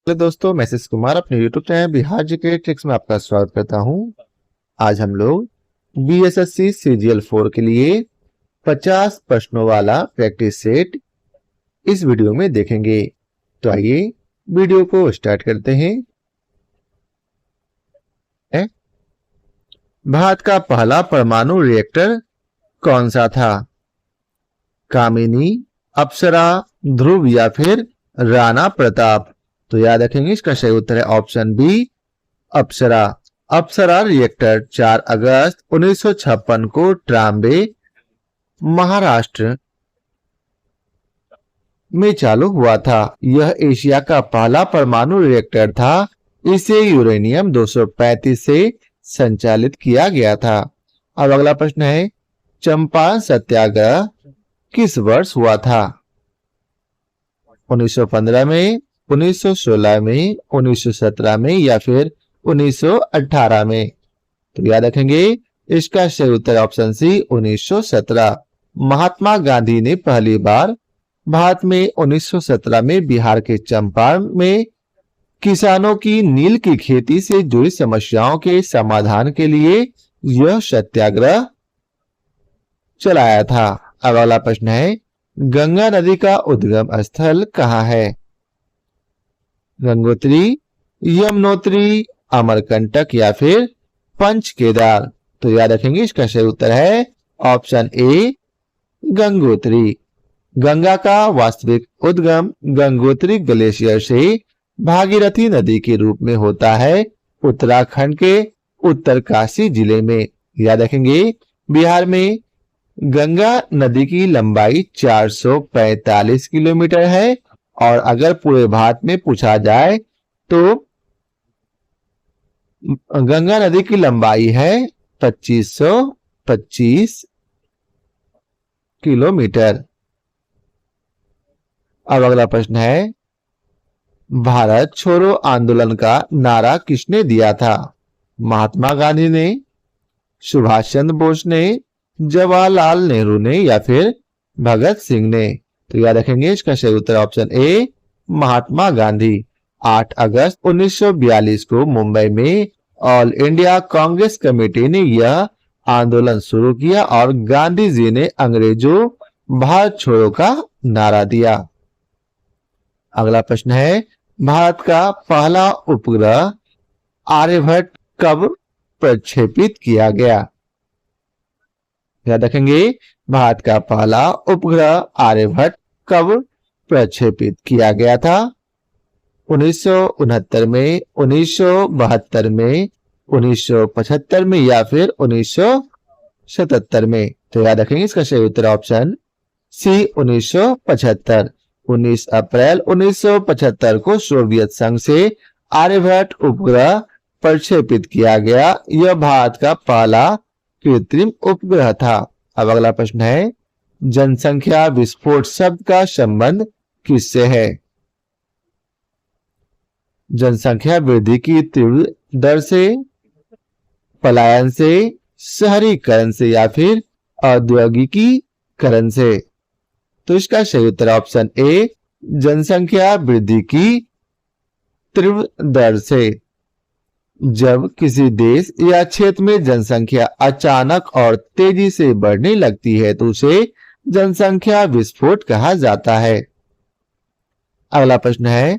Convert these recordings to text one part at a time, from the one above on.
Hello दोस्तों, मैं S Kumar अपने YouTube channel Bihar GK tricks में आपका स्वागत करता हूं। आज हम लोग बीएसएससी सीजीएल 4 के लिए 50 प्रश्नों वाला प्रैक्टिस सेट इस वीडियो में देखेंगे। तो आइए वीडियो को स्टार्ट करते हैं। भारत का पहला परमाणु रिएक्टर कौन सा था? कामिनी, अप्सरा, ध्रुव या फिर राणा प्रताप? तो याद रखेंगे, इसका सही उत्तर है ऑप्शन बी, अप्सरा। अप्सरा रिएक्टर 4 अगस्त 1956 को ट्राम्बे, महाराष्ट्र में चालू हुआ था। यह एशिया का पहला परमाणु रिएक्टर था। इसे यूरेनियम 235 से संचालित किया गया था। अब अगला प्रश्न है, चंपारण सत्याग्रह किस वर्ष हुआ था? 1915 में, 1916 में, 1917 में या फिर 1918 में? तो याद रखेंगे, इसका सही उत्तर ऑप्शन सी 1917। महात्मा गांधी ने पहली बार भारत में 1917 में बिहार के चंपारण में किसानों की नील की खेती से जुड़ी समस्याओं के समाधान के लिए यह सत्याग्रह चलाया था। अब अगला प्रश्न है, गंगा नदी का उद्गम स्थल कहाँ है? गंगोत्री, यमुनोत्री, अमरकंटक या फिर पंचकेदार? तो याद रखेंगे, इसका सही उत्तर है ऑप्शन ए, गंगोत्री। गंगा का वास्तविक उद्गम गंगोत्री ग्लेशियर से भागीरथी नदी के रूप में होता है, उत्तराखंड के उत्तरकाशी जिले में। याद रखेंगे, बिहार में गंगा नदी की लंबाई 445 किलोमीटर है और अगर पूरे भारत में पूछा जाए तो गंगा नदी की लंबाई है 2525 किलोमीटर। अब अगला प्रश्न है, भारत छोड़ो आंदोलन का नारा किसने दिया था? महात्मा गांधी ने, सुभाष चंद्र बोस ने, जवाहरलाल नेहरू ने या फिर भगत सिंह ने? तो याद रखेंगे, इसका सही उत्तर ऑप्शन ए, महात्मा गांधी। 8 अगस्त 1942 को मुंबई में ऑल इंडिया कांग्रेस कमेटी ने यह आंदोलन शुरू किया और गांधी जी ने अंग्रेजों भारत छोड़ो का नारा दिया। अगला प्रश्न है, भारत का पहला उपग्रह आर्यभट्ट कब प्रक्षेपित किया गया? याद रखेंगे, भारत का पहला उपग्रह आर्यभट्ट कब प्रक्षेपित किया गया था? 1969 में, 1972 में, 1975 में या फिर 1977 में? तो याद रखेंगे, इसका सही उत्तर ऑप्शन सी 1975। 19 अप्रैल 1975 को सोवियत संघ से आर्यभट्ट उपग्रह प्रक्षेपित किया गया। यह भारत का पहला कृत्रिम उपग्रह था। अब अगला प्रश्न है, जनसंख्या विस्फोट शब्द का संबंध किससे है? जनसंख्या वृद्धि की तीव्र दर से, पलायन से, शहरीकरण से या फिर औद्योगिकीकरण से? तो इसका सही उत्तर ऑप्शन ए, जनसंख्या वृद्धि की तीव्र दर से। जब किसी देश या क्षेत्र में जनसंख्या अचानक और तेजी से बढ़ने लगती है तो उसे जनसंख्या विस्फोट कहा जाता है। अगला प्रश्न है,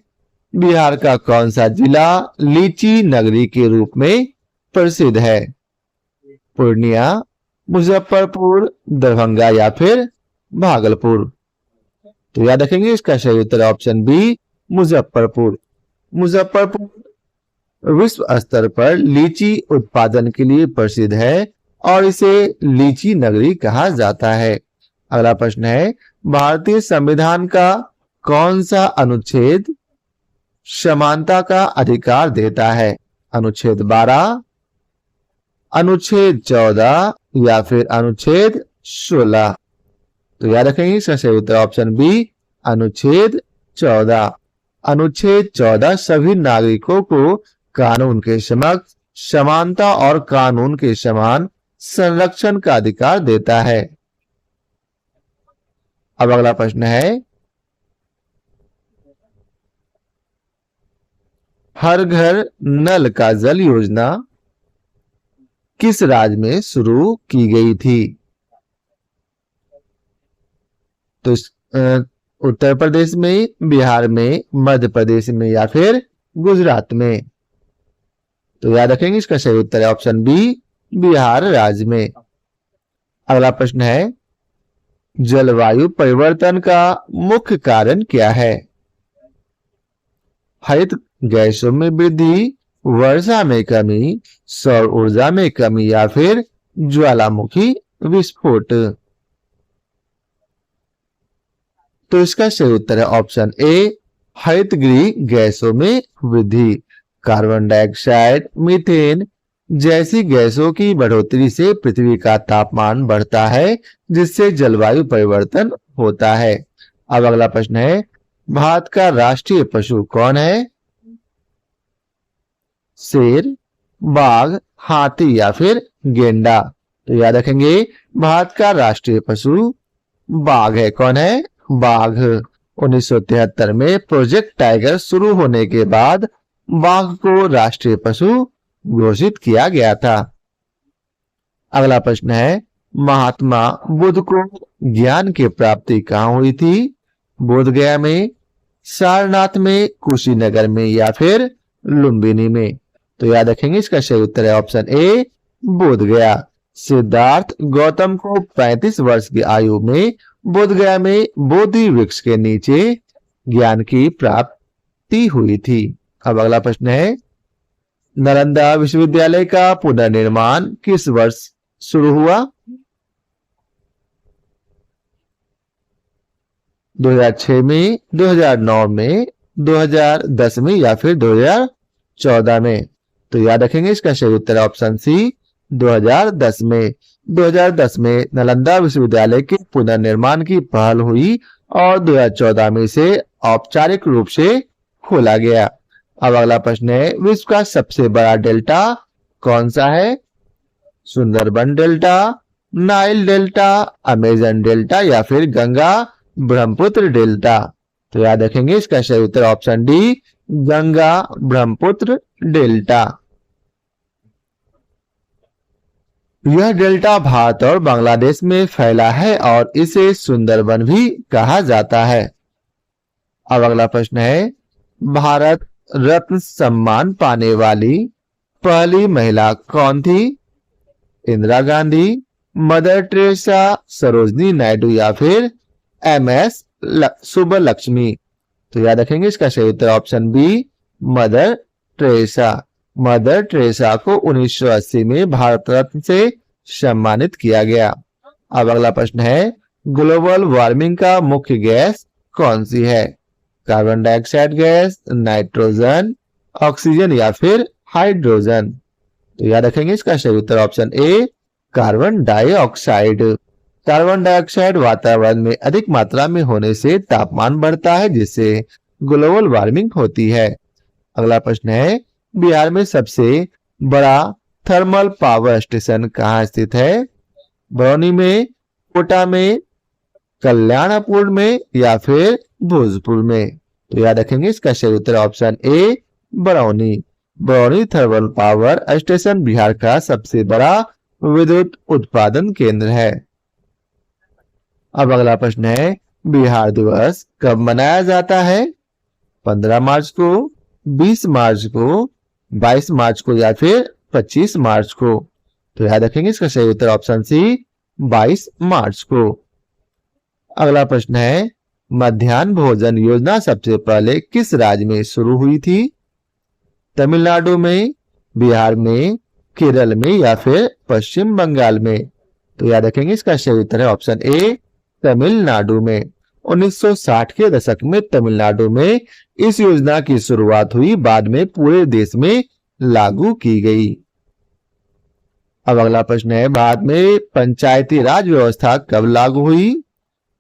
बिहार का कौन सा जिला लीची नगरी के रूप में प्रसिद्ध है? पूर्णिया, मुजफ्फरपुर, दरभंगा या फिर भागलपुर? तो याद रखेंगे, इसका सही उत्तर ऑप्शन बी, मुजफ्फरपुर। मुजफ्फरपुर विश्व स्तर पर लीची उत्पादन के लिए प्रसिद्ध है और इसे लीची नगरी कहा जाता है। अगला प्रश्न है, भारतीय संविधान का कौन सा अनुच्छेद समानता का अधिकार देता है? अनुच्छेद 12, अनुच्छेद 14 या फिर अनुच्छेद 16? तो याद रखेंगे, इसका सही उत्तर ऑप्शन बी, अनुच्छेद 14। अनुच्छेद 14 सभी नागरिकों को कानून के समक्ष समानता और कानून के समान संरक्षण का अधिकार देता है। अब अगला प्रश्न है, हर घर नल का जल योजना किस राज्य में शुरू की गई थी? तो उत्तर प्रदेश में, बिहार में, मध्य प्रदेश में या फिर गुजरात में? तो याद रखेंगे इसका सही उत्तर है ऑप्शन बी, बिहार राज्य में। अगला प्रश्न है, जलवायु परिवर्तन का मुख्य कारण क्या है? हरित गैसों में वृद्धि, वर्षा में कमी, सौर ऊर्जा में कमी या फिर ज्वालामुखी विस्फोट? तो इसका सही उत्तर है ऑप्शन ए, हरितगृह गैसों में वृद्धि। कार्बन डाइऑक्साइड, मीथेन जैसी गैसों की बढ़ोतरी से पृथ्वी का तापमान बढ़ता है, जिससे जलवायु परिवर्तन होता है। अब अगला प्रश्न है, भारत का राष्ट्रीय पशु कौन है? शेर, बाघ, हाथी या फिर गेंडा? तो याद रखेंगे, भारत का राष्ट्रीय पशु बाघ है। कौन है? बाघ। 1973 में प्रोजेक्ट टाइगर शुरू होने के बाद बाघ को राष्ट्रीय पशु घोषित किया गया था। अगला प्रश्न है, महात्मा बुद्ध को ज्ञान की प्राप्ति कहाँ हुई थी? बोधगया में, सारनाथ में, कुशीनगर में या फिर लुम्बिनी में? तो याद रखेंगे, इसका सही उत्तर है ऑप्शन ए, बोधगया। सिद्धार्थ गौतम को 35 वर्ष की आयु में बोधगया में बोधि वृक्ष के नीचे ज्ञान की प्राप्ति हुई थी। अब अगला प्रश्न है, नालंदा विश्वविद्यालय का पुनर्निर्माण किस वर्ष शुरू हुआ? 2006 में, 2009 में, 2010 में या फिर 2014 में? तो याद रखेंगे, इसका सही उत्तर ऑप्शन सी, 2010 में। 2010 में नालंदा विश्वविद्यालय के पुनर्निर्माण की पहल हुई और 2014 में इसे औपचारिक रूप से खोला गया। अब अगला प्रश्न है, विश्व का सबसे बड़ा डेल्टा कौन सा है? Sundarban delta, Nile delta, Amazon delta या फिर गंगा ब्रह्मपुत्र डेल्टा? तो याद रखेंगे, इसका सही उत्तर option D, Ganga Brahmaputra delta. यह डेल्टा भारत और बांग्लादेश में फैला है और इसे सुंदरबन भी कहा जाता है। अब अगला प्रश्न है, भारत रत्न सम्मान पाने वाली पहली महिला कौन थी? इंदिरा गांधी, मदर टेरेसा, सरोजनी नायडू या फिर MS सुब्बलक्ष्मी? तो याद रखेंगे, इसका सही उत्तर option B, Mother Teresa. Mother Teresa को 1980 में भारत रत्न से सम्मानित किया गया। अब अगला प्रश्न है, ग्लोबल वार्मिंग का मुख्य गैस कौन सी है? Carbon dioxide gas, nitrogen, oxygen या फिर हाइड्रोजन? तो याद रखेंगे, इसका सही उत्तर option A, carbon dioxide. Carbon dioxide वातावरण में अधिक मात्रा में होने से तापमान बढ़ता है, जिससे ग्लोबल वार्मिंग होती है। अगला प्रश्न है, बिहार में सबसे बड़ा थर्मल पावर स्टेशन कहाँ स्थित है? बरौनी में, कोटा में, कल्याणपुर में या फिर भोजपुर में? तो याद रखेंगे, इसका सही उत्तर option A, Barauni. Barauni thermal power station Bihar का सबसे बड़ा विद्युत उत्पादन केंद्र है। अब अगला प्रश्न है, बिहार दिवस कब मनाया जाता है? 15 मार्च को, 20 मार्च को, 22 मार्च को या फिर 25 मार्च को? तो याद रखेंगे, इसका सही उत्तर ऑप्शन सी, 22 मार्च को। अगला प्रश्न है, मध्याह्न भोजन योजना सबसे पहले किस राज्य में शुरू हुई थी? तमिलनाडु में, बिहार में, केरल में या फिर पश्चिम बंगाल में? तो याद रखेंगे, इसका सही उत्तर है ऑप्शन ए, तमिलनाडु में। 1960 के दशक में तमिलनाडु में इस योजना की शुरुआत हुई, बाद में पूरे देश में लागू की गई। अब अगला प्रश्न है, भारत में पंचायती राज व्यवस्था कब लागू हुई?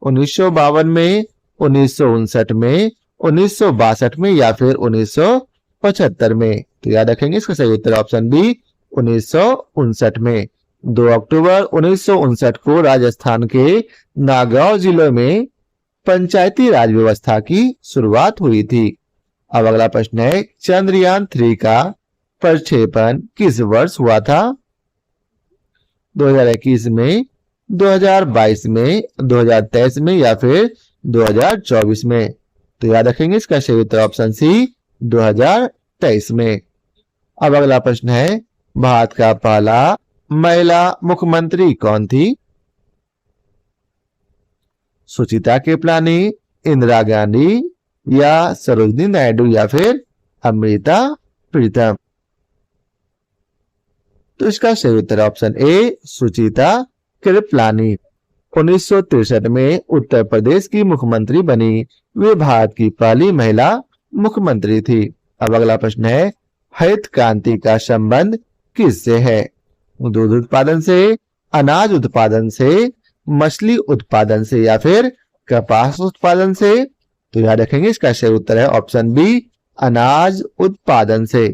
1952 में, 1959 में, 1962 में या फिर 1975 में? तो याद रखेंगे, इसका सही उत्तर ऑप्शन बी, 1959 में। 2 अक्टूबर 1959 को राजस्थान के नागौर जिले में पंचायती राज व्यवस्था की शुरुआत हुई थी। अब अगला प्रश्न है चंद्रयान 3 का प्रक्षेपण किस वर्ष हुआ था? 2021 में, 2022 में, 2023 में या फिर 2024 में? तो याद रखेंगे इसका सही उत्तर ऑप्शन सी 2023 में। अब अगला प्रश्न है भारत का पहला महिला मुख्यमंत्री कौन थी? सुचित्रा कृपलानी, इंदिरा गांधी या सरोजिनी नायडू या फिर अमृता प्रीतम? तो इसका सही उत्तर ऑप्शन ए सुचित्रा कृपलानी। 1963 में उत्तर प्रदेश की मुख्यमंत्री बनी। वे भारत की पहली महिला मुख्यमंत्री थी। अब अगला प्रश्न है हरित क्रांति का संबंध किससे है? दूध उत्पादन से, अनाज उत्पादन से, मछली उत्पादन से या फिर कपास उत्पादन से? तो याद रखेंगे इसका सही उत्तर है ऑप्शन बी अनाज उत्पादन से।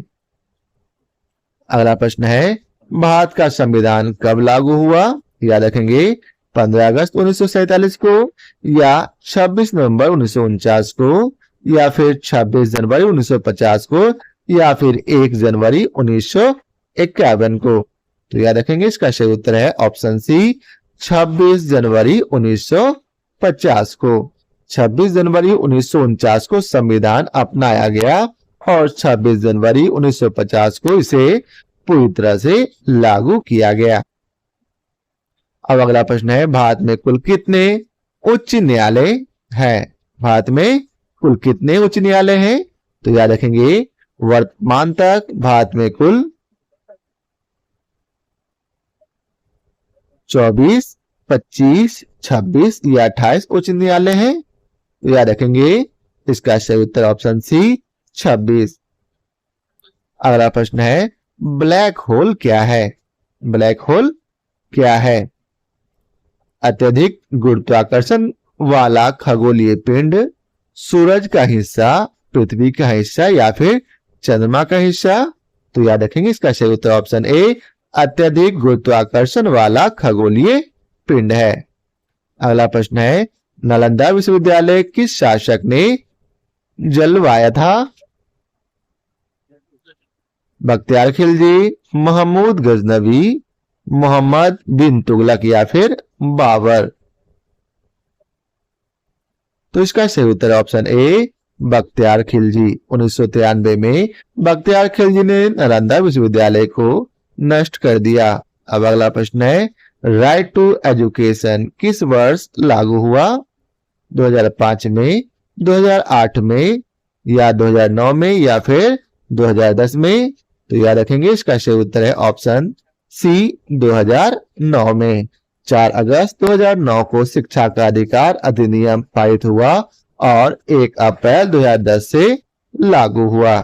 अगला प्रश्न है भारत का संविधान कब लागू हुआ? याद रखेंगे 15 अगस्त 1947 को या 26 नवंबर 1949 को या फिर 26 जनवरी 1950 को या फिर 1 जनवरी 1951 को? तो याद रखेंगे इसका सही उत्तर है ऑप्शन सी 26 जनवरी 1950 को। 26 जनवरी 1949 को संविधान अपनाया गया और 26 जनवरी 1950 को इसे पूरी तरह से लागू किया गया। अब अगला प्रश्न है भारत में कुल कितने उच्च न्यायालय हैं? भारत में कुल कितने उच्च न्यायालय हैं? तो याद रखेंगे वर्तमान तक भारत में कुल 24, 25, 26 या 28 उच्च न्यायालय हैं। तो याद रखेंगे इसका सही उत्तर ऑप्शन सी 26। अगला प्रश्न है ब्लैक होल क्या है? ब्लैक होल क्या है? अत्यधिक गुरुत्वाकर्षण वाला खगोलीय पिंड, सूरज का हिस्सा, पृथ्वी का हिस्सा या फिर चंद्रमा का हिस्सा? तो याद रखेंगे इसका सही उत्तर ऑप्शन ए अत्यधिक गुरुत्वाकर्षण वाला खगोलीय पिंड है। अगला प्रश्न है नालंदा विश्वविद्यालय किस शासक ने जलवाया था? बख्तियार खिलजी, महमूद गजनवी, मोहम्मद बिन तुगलक या फिर बाबर? तो इसका सही उत्तर ऑप्शन ए बख्तियार खिलजी। 1993 में बख्तियार खिलजी ने नालंदा विश्वविद्यालय को नष्ट कर दिया। अब अगला प्रश्न है राइट टू एजुकेशन किस वर्ष लागू हुआ? 2005 में, 2008 में या 2009 में या फिर 2010 में? तो याद रखेंगे इसका सही उत्तर है ऑप्शन सी 2009 में। 4 अगस्त 2009 को शिक्षा का अधिकार अधिनियम पारित हुआ और 1 अप्रैल 2010 से लागू हुआ।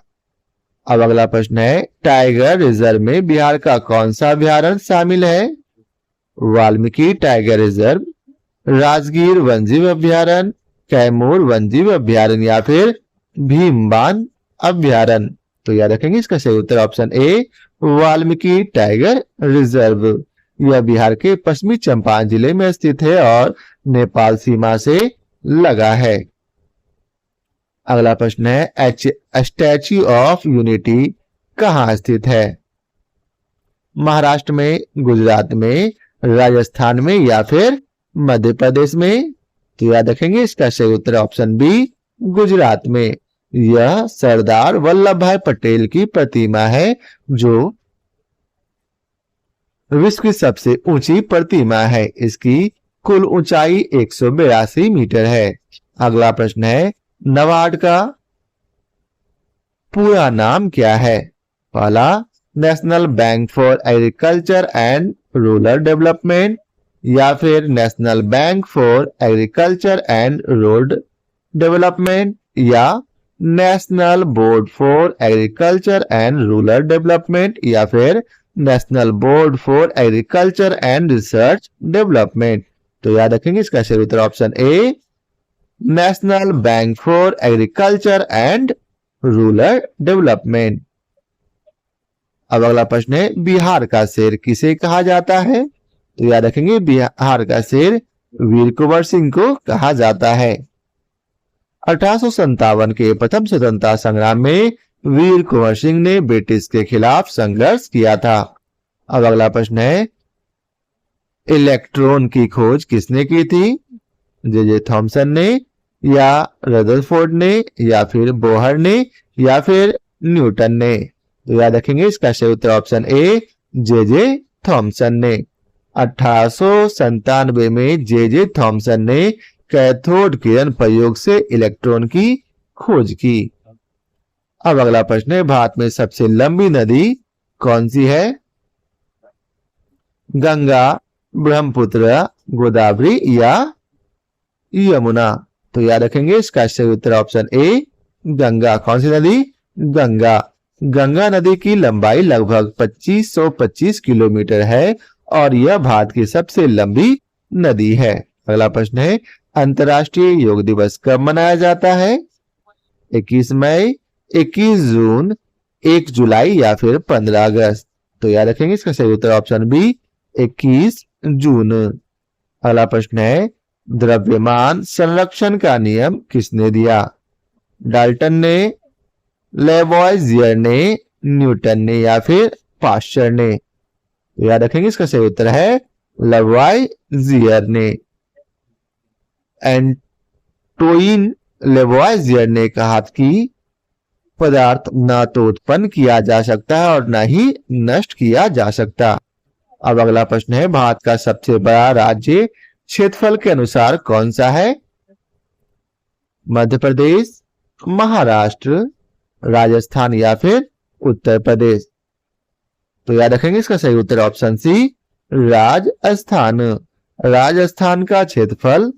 अब अगला प्रश्न है टाइगर रिजर्व में बिहार का कौन सा अभ्यारण्य शामिल है? वाल्मीकि टाइगर रिजर्व, राजगीर वन्यजीव अभ्यारण्य, कैमूर वन्यजीव अभ्यारण्य या फिर भीमबान अभ्यारण्य? तो याद रखेंगे इसका सही उत्तर option A Valmiki tiger reserve. यह बिहार के पश्चिमी चंपारण जिले में स्थित है और नेपाल सीमा से लगा है। अगला प्रश्न है स्टैच्यू ऑफ यूनिटी कहाँ स्थित है? महाराष्ट्र में, गुजरात में, राजस्थान में या फिर मध्य प्रदेश में? तो याद रखेंगे इसका सही उत्तर ऑप्शन बी गुजरात में। यह सरदार वल्लभ भाई पटेल की प्रतिमा है जो विश्व की सबसे ऊंची प्रतिमा है। इसकी कुल ऊंचाई 182 मीटर है। अगला प्रश्न है नाबार्ड का पूरा नाम क्या है? पहला national bank for agriculture and rural development या फिर national bank for agriculture and road development या national board for agriculture and rural development या फिर national board for agriculture and research development? तो याद रखेंगे इसका सही उत्तर option A national bank for agriculture and rural development. अब अगला प्रश्न है बिहार का शेर किसे कहा जाता है? तो याद रखेंगे बिहार का शेर वीर कुंवर सिंह को कहा जाता है। 1857 के प्रथम स्वतंत्रता संग्राम में वीर कुंवर सिंह ने ब्रिटिश के खिलाफ संघर्ष किया था। अब अगला प्रश्न है, इलेक्ट्रॉन की खोज किसने की थी? जे थॉमसन ने, या रदरफोर्ड ने, या फिर बोहर ने, या फिर न्यूटन ने? तो याद रखेंगे इसका सही उत्तर ऑप्शन ए जे थॉमसन ने। 1897 में जे थॉमसन ने कैथोड किरण प्रयोग से इलेक्ट्रॉन की खोज की। अब अगला प्रश्न है, भारत में सबसे लंबी नदी कौन सी है? गंगा, ब्रह्मपुत्र, गोदावरी या यमुना? तो याद रखेंगे इसका सही उत्तर ऑप्शन ए गंगा। कौन सी नदी? गंगा। गंगा नदी की लंबाई लगभग 2525 किलोमीटर है और यह भारत की सबसे लंबी नदी है। अगला प्रश्न है, अंतर्राष्ट्रीय योग दिवस कब मनाया जाता है? 21 मई, 21 जून, 1 जुलाई या फिर 15 अगस्त? तो याद रखेंगे इसका सही उत्तर ऑप्शन बी 21 जून। अगला प्रश्न है, द्रव्यमान संरक्षण का नियम किसने दिया? डाल्टन ने, लेवॉइजियर ने, न्यूटन ने या फिर पास्चर ने? तो याद रखेंगे इसका सही उत्तर है लेवॉइजियर ने। एंटोइन लेवॉइजियर ने कहा कि पदार्थ न तो उत्पन्न किया जा सकता है और न ही नष्ट किया जा सकता। अब अगला प्रश्न है, भारत का सबसे बड़ा राज्य क्षेत्रफल के अनुसार कौन सा है? मध्य प्रदेश, महाराष्ट्र, राजस्थान या फिर उत्तर प्रदेश? तो याद रखेंगे इसका सही उत्तर ऑप्शन सी राजस्थान। राजस्थान का क्षेत्रफल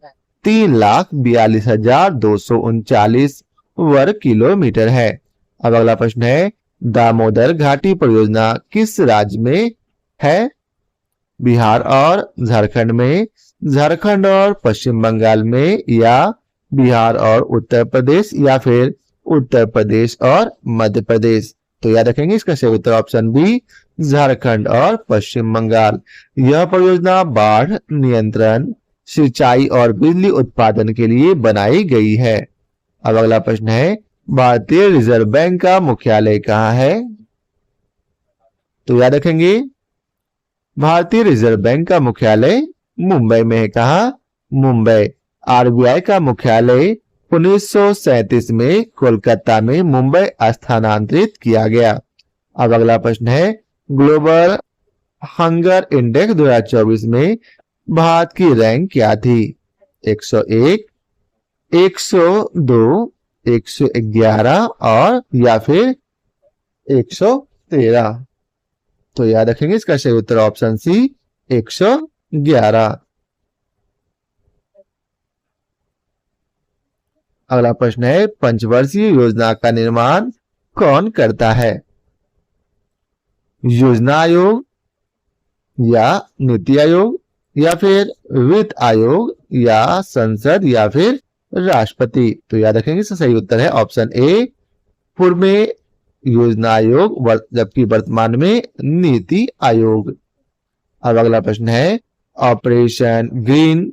3,42,239 वर्ग किलोमीटर है। अब अगला प्रश्न है, दामोदर घाटी परियोजना किस राज्य में है? बिहार और झारखंड में, झारखंड और पश्चिम बंगाल में, या बिहार और उत्तर प्रदेश या फिर उत्तर प्रदेश और मध्य प्रदेश? तो याद रखेंगे इसका सही उत्तर ऑप्शन बी झारखंड और पश्चिम बंगाल। यह परियोजना बाढ़ नियंत्रण, सिंचाई और बिजली उत्पादन के लिए बनाई गई है। अब अगला प्रश्न है, भारतीय रिजर्व बैंक का मुख्यालय कहाँ है? तो याद रखेंगे भारतीय रिजर्व बैंक का मुख्यालय मुंबई में है। कहा? मुंबई। आरबीआई का मुख्यालय 1937 में कोलकाता में मुंबई स्थानांतरित किया गया। अब अगला प्रश्न है, ग्लोबल हंगर इंडेक्स 2024 में भारत की रैंक क्या थी? 101, 102, 111 और या फिर 113? तो याद रखेंगे इसका सही उत्तर ऑप्शन सी 111। अगला प्रश्न है, पंचवर्षीय योजना का निर्माण कौन करता है? योजना आयोग या नीति आयोग या फिर वित्त आयोग या संसद या फिर राष्ट्रपति? तो याद रखेंगे इसका सही उत्तर है ऑप्शन ए पूर्व में योजना आयोग जबकि वर्तमान में नीति आयोग। अब अगला प्रश्न है, ऑपरेशन ग्रीन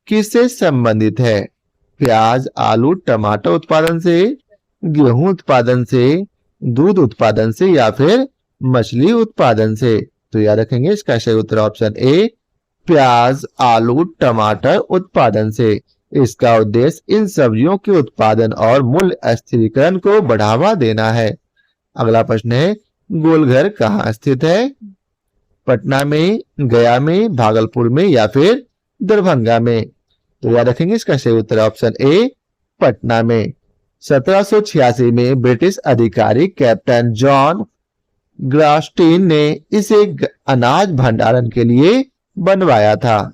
किससे संबंधित है? प्याज, आलू, टमाटर उत्पादन से, गेहूं उत्पादन से, दूध उत्पादन से या फिर मछली उत्पादन से? तो याद रखेंगे इसका सही उत्तर ऑप्शन ए प्याज, आलू, टमाटर उत्पादन से। इसका उद्देश्य इन सब्जियों के उत्पादन और मूल्य स्थिरीकरण को बढ़ावा देना है। अगला प्रश्न है, गोलघर कहाँ स्थित है? पटना में, गया में, भागलपुर में या फिर दरभंगा में? तो याद रखेंगे इसका सही उत्तर ऑप्शन ए पटना में। 1786 में ब्रिटिश अधिकारी कैप्टन जॉन ग्रास्टीन ने इसे अनाज भंडारण के लिए बनवाया था।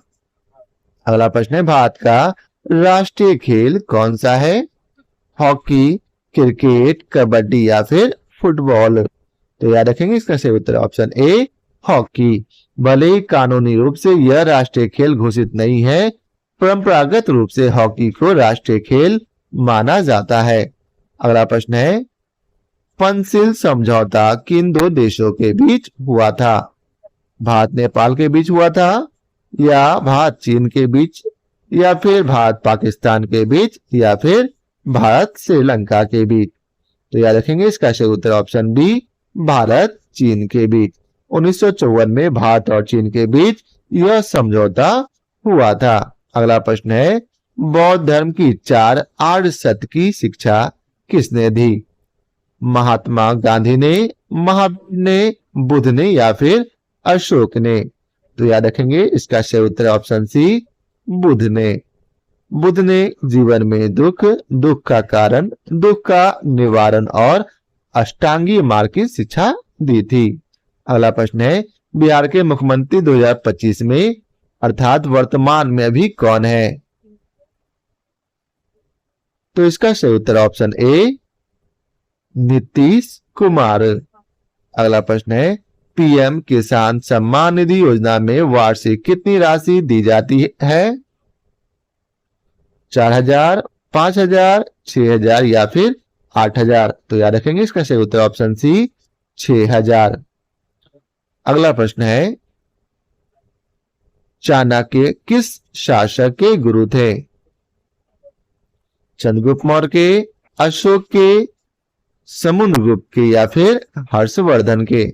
अगला प्रश्न है, भारत का राष्ट्रीय खेल कौन सा है? हॉकी, क्रिकेट, कबड्डी या फिर फुटबॉल? तो याद रखेंगे इसका सही उत्तर ऑप्शन ए हॉकी। भले ही कानूनी रूप से यह राष्ट्रीय खेल घोषित नहीं है, परंपरागत रूप से हॉकी को राष्ट्रीय खेल माना जाता है। अगला प्रश्न है, पंचशील समझौता किन दो देशों के बीच हुआ था? भारत नेपाल के बीच हुआ था, या भारत चीन के बीच, या फिर भारत पाकिस्तान के बीच, या फिर भारत श्रीलंका के बीच। तो याद रखेंगे इसका सही उत्तर ऑप्शन बी, भारत चीन के बीच। 1954 में भारत और चीन के बीच यह समझौता हुआ था। अगला प्रश्न है, बौद्ध धर्म की 4 आर्य सत्य की शिक्षा किसने दी? महात्मा गांधी ने, महावीर ने, बुद्ध ने या फिर अशोक ने? तो याद रखेंगे इसका सही उत्तर ऑप्शन सी, बुद्ध ने। बुद्ध ने जीवन में दुख, दुख का कारण, दुख का निवारण और अष्टांगी मार्ग की शिक्षा दी थी। अगला प्रश्न है, बिहार के मुख्यमंत्री 2025 में अर्थात वर्तमान में अभी कौन है? तो इसका सही उत्तर ऑप्शन ए, नीतीश कुमार। अगला प्रश्न है, पीएम किसान सम्मान निधि योजना में वार्षिक कितनी राशि दी जाती है? 4,000, 5,000, 6,000 या फिर 8,000? तो याद रखेंगे इसका सही उत्तर ऑप्शन सी, 6,000। अगला प्रश्न है, चाणक्य किस शासक के गुरु थे? चंद्रगुप्त मौर्य के, अशोक के, समुद्रगुप्त के या फिर हर्षवर्धन के?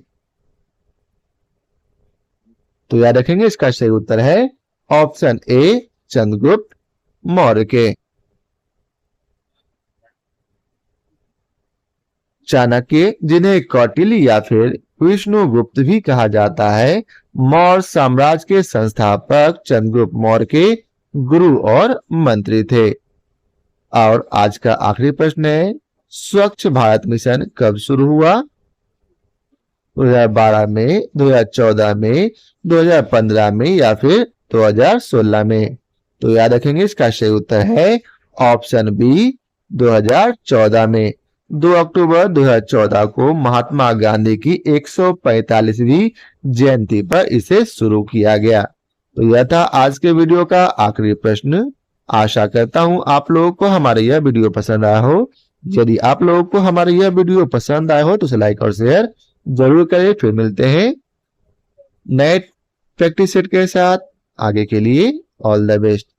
तो याद रखेंगे इसका सही उत्तर है ऑप्शन ए, चंद्रगुप्त मौर्य के। चाणक्य, जिन्हें कौटिल्य या फिर विष्णुगुप्त भी कहा जाता है, मौर्य साम्राज्य के संस्थापक चंद्रगुप्त मौर्य के गुरु और मंत्री थे। और आज का आखिरी प्रश्न है, स्वच्छ भारत मिशन कब शुरू हुआ? 2012 में, 2014 में, 2015 में या फिर 2016 में? तो याद रखेंगे इसका सही उत्तर है ऑप्शन बी, 2014 में। 2 अक्टूबर 2014 को महात्मा गांधी की 145वीं जयंती पर इसे शुरू किया गया। तो यह था आज के वीडियो का आखिरी प्रश्न। आशा करता हूं आप लोगों को हमारा यह वीडियो पसंद आया हो। यदि आप लोगों को हमारा यह वीडियो पसंद आया हो तो उसे लाइक और शेयर जरूर करें। फिर मिलते हैं नए प्रैक्टिस सेट के साथ। आगे के लिए ऑल द बेस्ट।